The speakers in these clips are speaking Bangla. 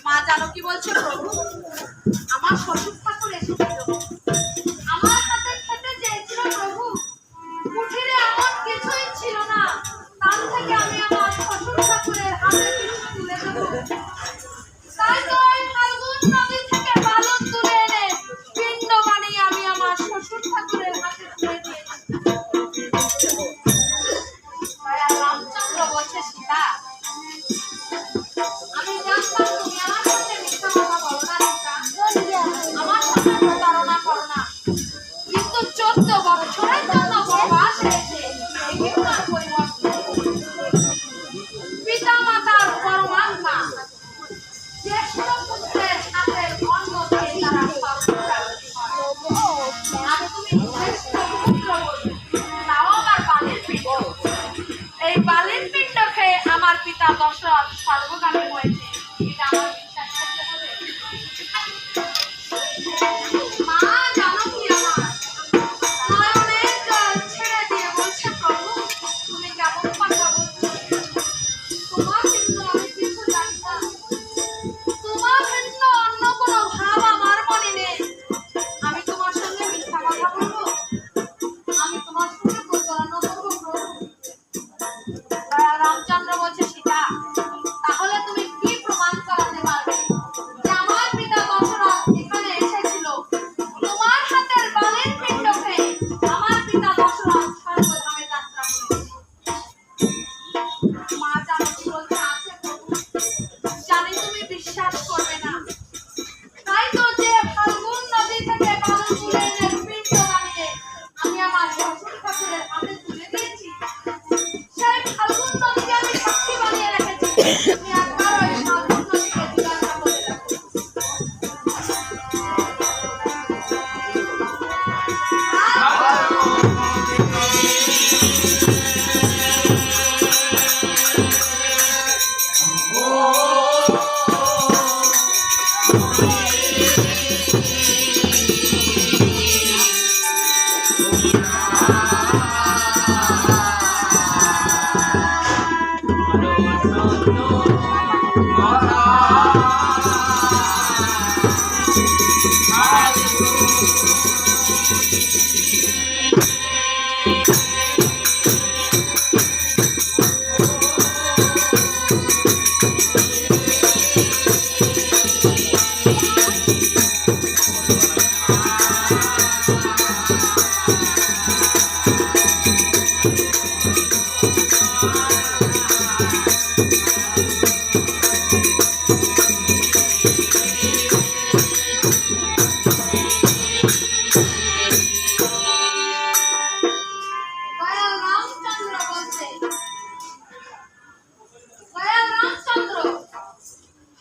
মা জানো কি বলছে প্রভু? আমার শ্বশুর ঠাকুর এসেছিল, আমার হাতে খেতে চেয়েছিল প্রভু। কুঠিরে এমন কিছুই ছিল না, তার থেকে আমি আমার শ্বশুর ঠাকুরের হাতে কিছু তুলে দেবো। তাই তো ওই ফাল্গুন নদী থেকে বালক তুলে এনে পিণ্ড বানিয়ে আমি আমার শ্বশুর ঠাকুরের হাতে তুলে দিয়েছি। রামচন্দ্র বলছে, সীতা আমি জানতাম তুমি আমার সাথে মিথ্যা কথা বলো না, আমার সাথে প্রতারণা করো না, কিন্তু 14 বছরের জন্য বনবাস রেখে এখানকার পরিবর্তন পিতা মাতার পরমাত্মা জ্যেষ্ঠ পুত্রের হাতের অন্ন খেয়ে তারা আর তুমি জ্যেষ্ঠ পুত্র তাও আবার বালির পিণ্ড। এই বালির পিণ্ড খেয়ে আমার পিতা দশরথ সর্বগামী হয়েছে, এটা আমার বিশ্বাস করতে হবে। মা জানো কি আমার নয়নের জল ছেড়ে দিয়ে বলছে, প্রভু তুমি কেমন কথা বলছো? তোমার কিন্তু আমি কিছু জানি না, তোমার ভিন্ন অন্য কোনো ভাব আমার মনে নেই। আমি তোমার সঙ্গে মিথ্যা কথা বলবো? আমি তোমার সঙ্গে প্রতারণা করবো প্রভু? রামচন্দ্র বলছে, সীতা তাহলে তুমি কি প্রমাণ করাতে পারবে যে আমার পিতা দশরথ এখানে এসেছিল তোমার হাতের বালির পিণ্ড খেয়ে? আমার পিতা দশরথ স্বর্গধামে যাত্রা করেছে। মা জানো কি বলছে? আছে প্রভু, জানি তুমি বিশ্বাস করবে না। তাই তো যে ফাল্গুন নদী থেকে বালু তুলে এনে পিণ্ড বানিয়ে আমি আমার শ্বশুর ঠাকুরের হাতে তুলে দিয়েছি, সেই ফাল্গুন নদীকে আমি সাক্ষী বানিয়ে রেখেছি। তুমি একবার ওই ফাল্গুন নদীকে জিজ্ঞাসা করে দেখো।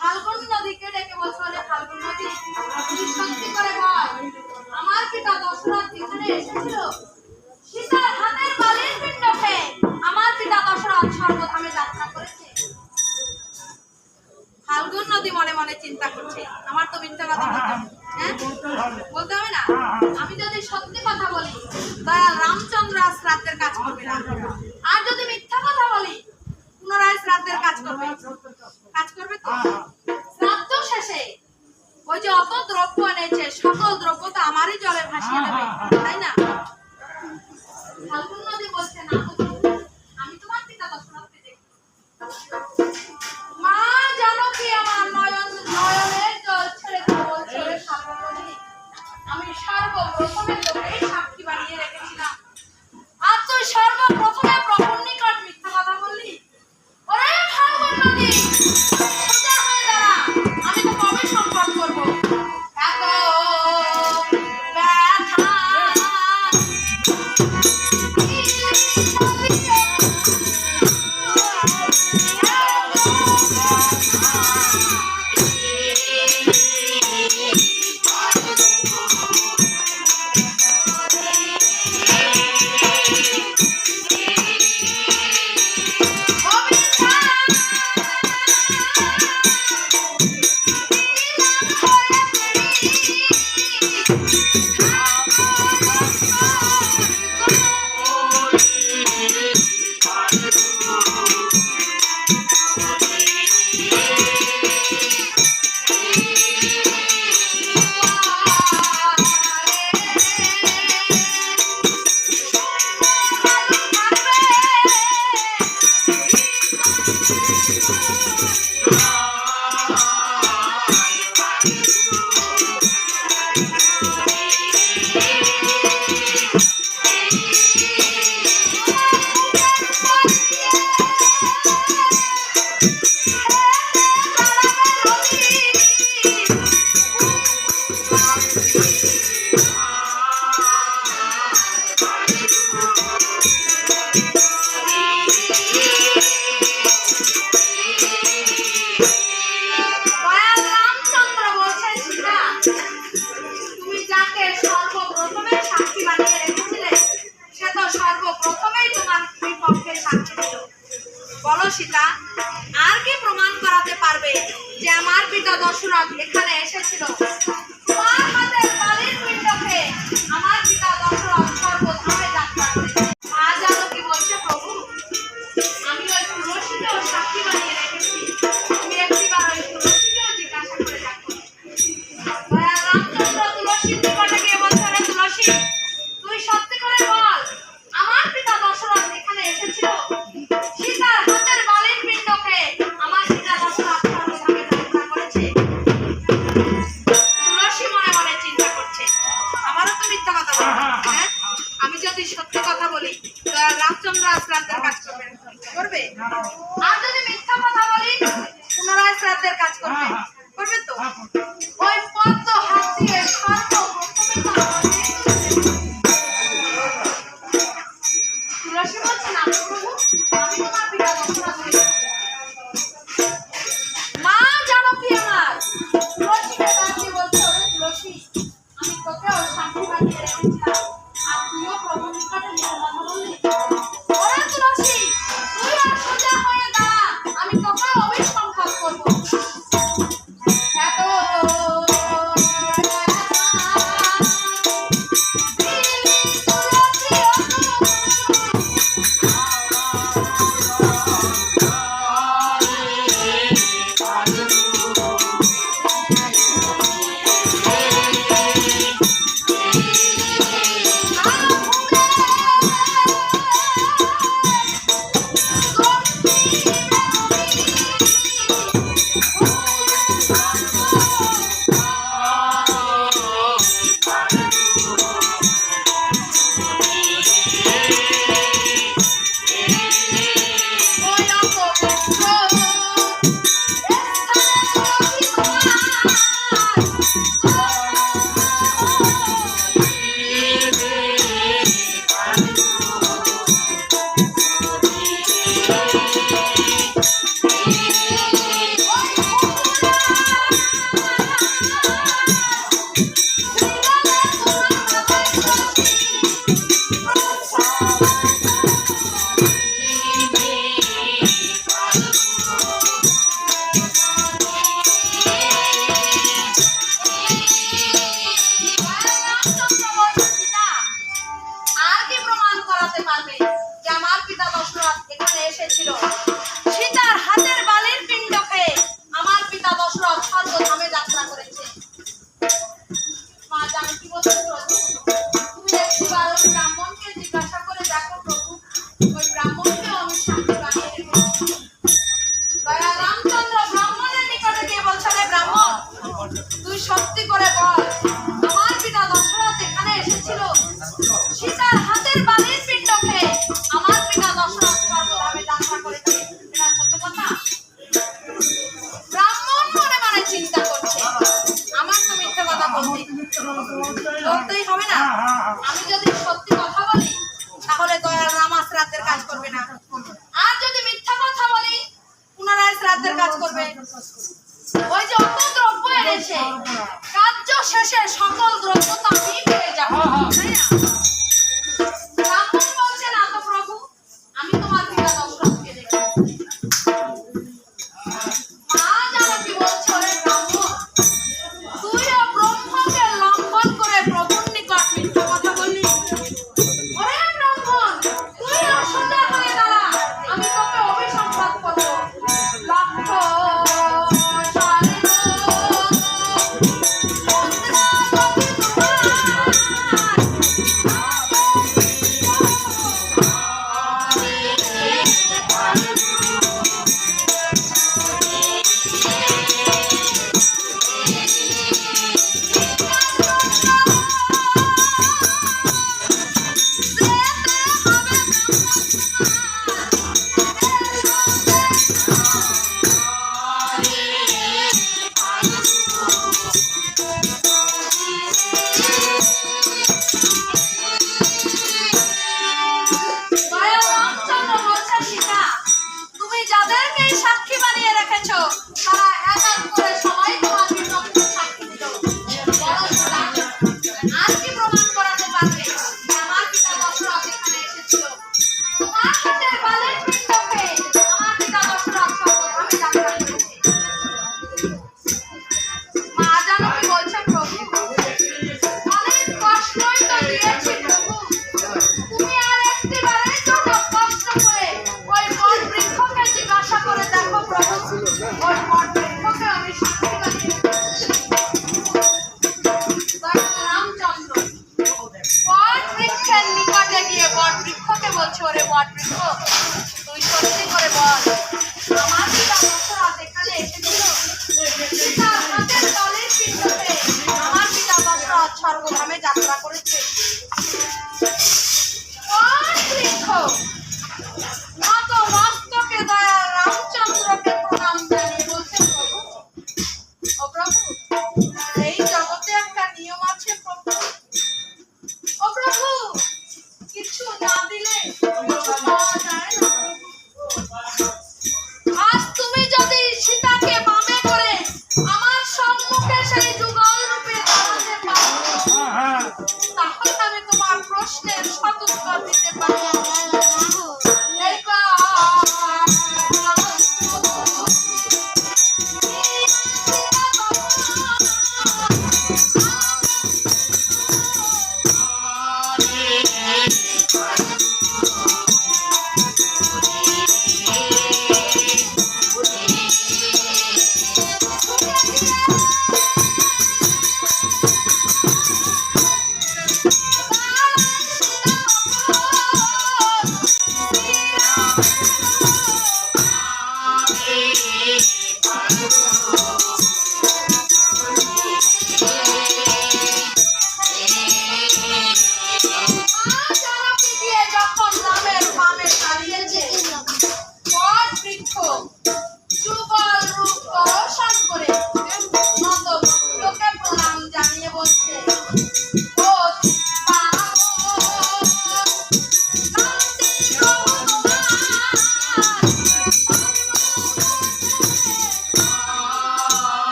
ফাল্গুন নদীকে ডেকে বলছো, ফাল্গুন নদী তুমি সত্যি করে বল, আমার পিতা দশরথ এখানে এসেছিল সীতার হাতের বালির পিণ্ড খেয়ে? আমার পিতা দশরথ স্বর্গধামে যাত্রা করেছে। ফাল্গুন নদী মনে মনে চিন্তা করছে, আমার তো মিথ্যা কথা বলতে হবে, হ্যাঁ বলতে হবে না? আমি যদি সত্যি কথা বলি দয়াল রামচন্দ্র আজ শ্রাদ্ধের কাজ করবে না, আর যদি মিথ্যা কথা বলি পুনরায় শ্রাদ্ধের কাজ করবে। কাজ করবে তো? শ্রাদ্ধ শেষে ওই যে অত দ্রব্য এনেছে সকল দ্রব্য তো আমারই জলে ভাসিয়ে দেবে, তাই না? ফাল্গুন নদী বলছে, না আমি তোমার পিতা দশরথকে দেখি। মা জানো কি আমার নয়নের জল ছেড়ে দিয়ে বলছে, ফাল্গুন নদী আমি সর্বপ্রথমে তোকে সাক্ষী বানিয়ে রেখেছিলাম, আর তুই সর্বপ্রথমে প্রভুর নিকট মিথ্যা কথা বললি। ওরে ফাল্গুন নদী সোজা হয়ে দাঁড়া, আমি তো কবে সম্পর্ক করবো। এত ব্যথা দশরথ এখানে এসেছিল। তোমার হাতের বালির পিণ্ডকে আমার পিতা দশরথ সর্বধামে যাত্রা করেছে। মা জানো কি বলছে প্রভু? আমি ওই তুলসীকেও সাক্ষী বানিয়ে রেখেছি। তুমি একটিবার ওই তুলসীকেও জিজ্ঞাসা করে দেখো। দয়াল রামচন্দ্র তুলসীর নিকটে গিয়ে বলছে, রে তুলসী, তুই সত্যি করে বল, আমার পিতা দশরথ এখানে এসেছিল। সীতার হাতের বালির পিণ্ডকে আমার পিতা দশরথ সর্বধামে যাত্রা করেছে। তুলসী মনে মনে চিন্তা করছে, আমারও তো মিথ্যা কথা বলে, হ্যাঁ? আমি যদি সত্যি কথা বলি, দয়াল রামচন্দ্র আজ শ্রাদ্ধের কাজ করবে। আর যদি মিথ্যা কথা বলি, পুনরায় শ্রাদ্ধের কাজ করবে তো? ওই পদ্ম হাত দিয়ে সর্বপ্রথমে তো আমাকেই তুলসী বলছে, না প্রভু, আমি তোমার পিতা দশরথ। মা জানো কি আমার? তুলসীকে ডাক দিয়ে বলছে, ওরে তুলসী, আমি তোকেও সাক্ষী বানিয়ে রেখেছিলাম, আর তুইও প্রভুর নিকটে মিথ্যা কথা বললি। ওরে তুলসী, তুই আর সোজা হয়ে দাঁড়া, আমি তোকেও অভিসম্পাদ করবো। এত এসেছিল। সীতার হাতের বালির পিণ্ডকে আমার পিতা দশরথ সর্বধামে যাত্রা করেছে। মা জানো কি বলছে প্রভু? তুমি একটিবার ওই ব্রাহ্মণকে জিজ্ঞাসা করে দেখো প্রভু, ওই ব্রাহ্মণকেও আমি সাক্ষী বানিয়ে রেখেছি। দয়াল রামচন্দ্র ব্রাহ্মণের নিকটে গিয়ে বলছে, রে ব্রাহ্মণ, তুই সত্যি করে বল, আমার পিতা দশরথ এখানে এসেছিল। সীতার হাতের বালির পিণ্ডকে আমার পিতা দশরথ সর্বধামে যাত্রা করেছে। এটা সত্য কথা? ব্রাহ্মণ মনে মনে চিন্তা করছে, আমার তো মিথ্যা কথা বলতেই হবে না। আমি যদি সত্যি কথা বলি, তাহলে দয়াল রাম শ্রাদ্ধের কাজ করবে না। আর যদি মিথ্যা কথা বলি, পুনরায় শ্রাদ্ধের কাজ করবে। ওই যে অত দ্রব্য এনেছে, কার্য শেষে সকল দ্রব্য তো আমি পেয়ে যাবো, তাই না? ব্রাহ্মণ বলছে, না তো প্রভু, আমি তোমার পিতা দশরথকে দেখি। মা জানো কি বলছে? ওরে ব্রাহ্মণ, তুইও ব্রহ্মকে লঙ্ঘন করে প্রভুর নিকট মিথ্যা কথা বললি। ওরে ব্রাহ্মণ, তুইও সোজা হয়ে দাঁড়া, আমি তোকে অভিসম্পাদ করবো। লক্ষ স্বর্ণ মুদ্রা গতি তোমার স্বর্গধামে যাত্রা করেছে। কোন বৃক্ষ নত মস্তকে দয়াল রামচন্দ্রকে প্রণাম জানিয়ে বলছে, প্রভু ও প্রভু, এই জগতে একটা নিয়ম আছে প্রভু। ও প্রভু, কিছু না দিলে কিছু পাওয়া যায় না। আজ তুমি যদি সীতাকে বামে করে আমার সম্মুখে সেই যুগল রূপে দাঁড়াতে পারো, তাহলে আমি তোমার প্রশ্নের সদুত্তর দিতে পারবো। এই যখন রামের বামে দাঁড়িয়েছে, বট বৃক্ষ যুগল রূপ দর্শন করে নত মস্তকে প্রণাম জানিয়ে বলছে, ও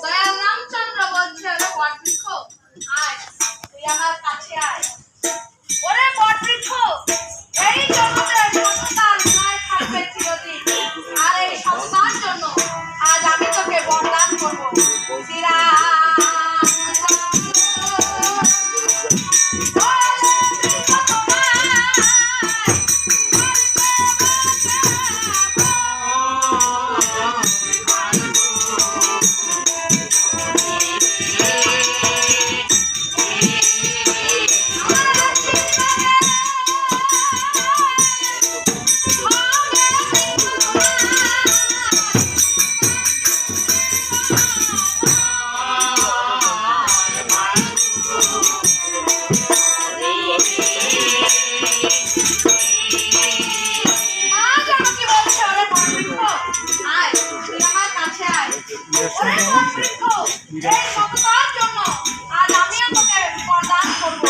দয়াল রামচন্দ্র বলছে, ওরে বটবৃক্ষ, আয় তুই আমার কাছে আয়। ওরে বটবৃক্ষ, এই জগতে সন্তান নয় থাকবে চিরদিন, আর এই সন্তান জন্য আজ আমি তোকে বরদান করবো। এই সততার জন্য আজ আমিও তোকে বরদান করবো।